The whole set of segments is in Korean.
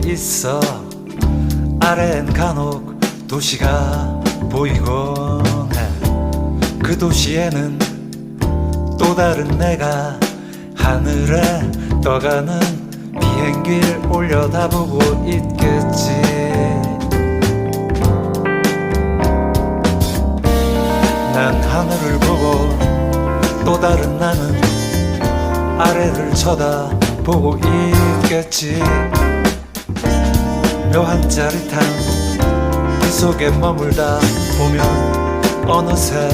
있어. 아래엔 간혹 도시가 보이곤 해. 그 도시에는 또 다른 내가 하늘에 떠가는 비행기를 올려다보고 있겠지. 난 하늘을 보고 또 다른 나는 아래를 쳐다보고 있겠지. 묘한 짜릿함 그 속에 머물다 보면 어느새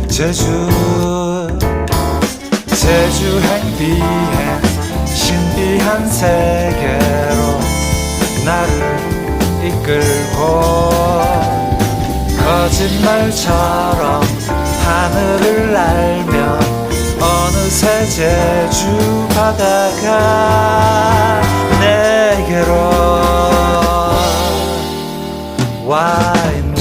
제주 행비행 신비한 세계로 나를 이끌고 거짓말처럼 하늘을 날며 어느새 제주 바다가 내게로 와 있네.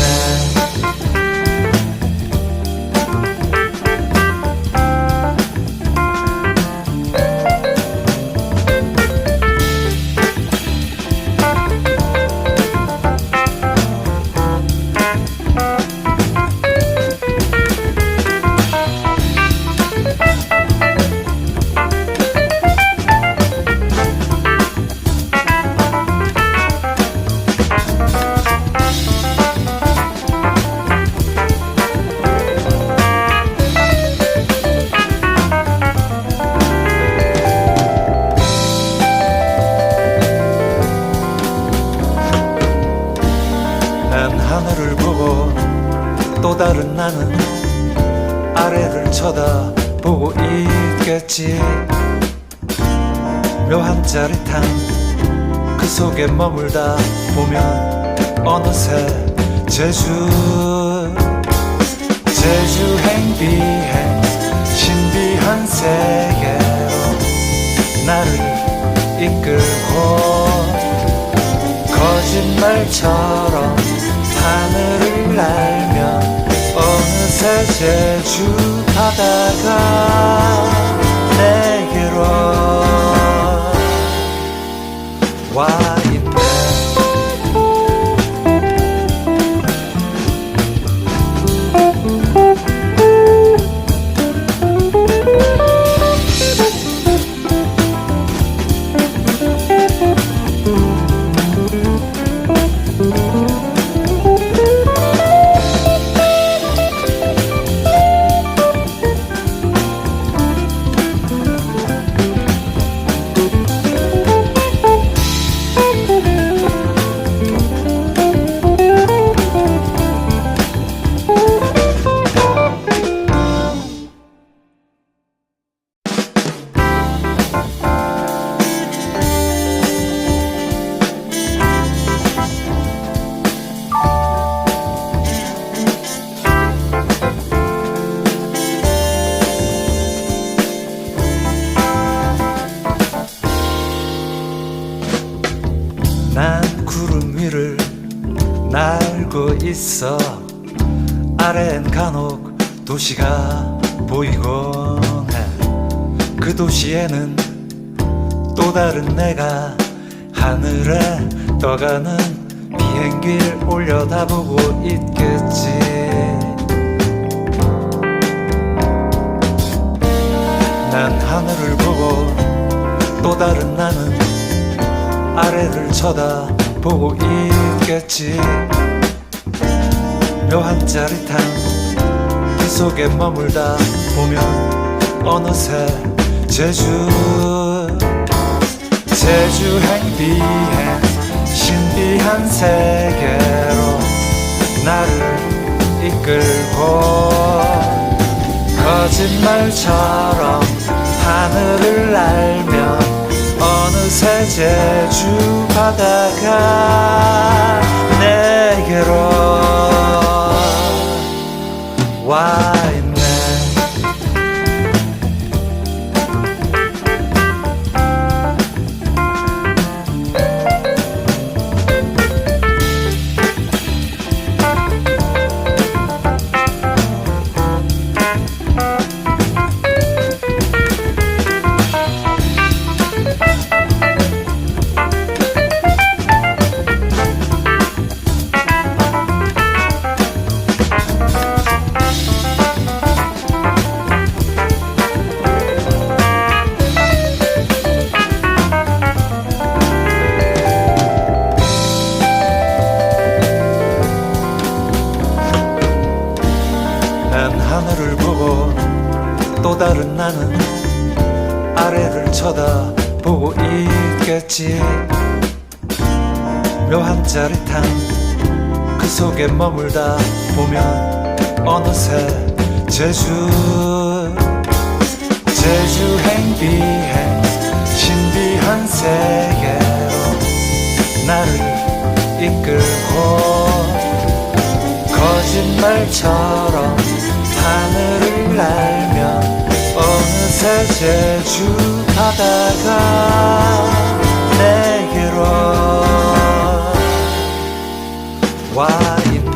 난 하늘을 보고 또 다른 나는 아래를 쳐다보고 있겠지. 묘한 짜릿함 그 속에 머물다 보면 어느새 제주 행비행 신비한 세계로 나를 이끌고 거짓말처럼 하늘을 날며 어느새 제주 바다가 내게로 와 있네. 난 구름 위를 날고 있어. 아래엔 간혹 도시가 보이곤 해. 그 도시에는 또 다른 내가 하늘에 떠가는 비행기를 올려다보고 있겠지. 난 하늘을 보고 또 다른 나는 아래를 쳐다보고 있겠지. 묘한 짜릿함 그 속에 머물다 보면 어느새 제주 행비행 신비한 세계로 나를 이끌고 거짓말처럼 하늘을 날며 어느새 제주 바다가 내게로 와 있네. 난 하늘을 보고 또 다른 나는 아래를 쳐다보고 있겠지. 묘한 짜릿함 그 속에 머물다 보면 어느새 제주 행비행 신비한 세계로 나를 이끌고 거짓말처럼 하늘을 날면 어느새 제주 바다가 내게로 와 있네.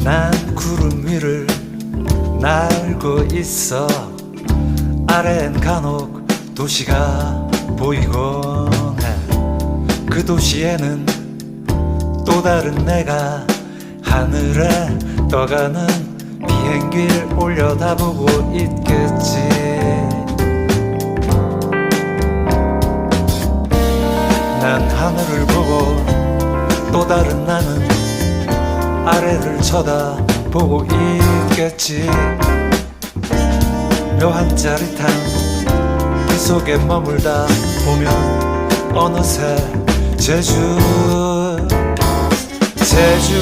난 구름 위를 날고 있어. 아래엔 간혹 도시가 보이곤 해. 그 도시에는 또 다른 내가 하늘에 떠가는 비행기를 올려다보고 있겠지. 난 하늘을 보고 또 다른 나는 아래를 쳐다보고 있겠지. 묘한 짜릿함 그 속에 머물다 보면 어느새 제주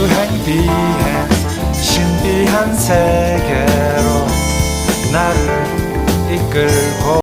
행비행 신비한 세계로 나를 이끌고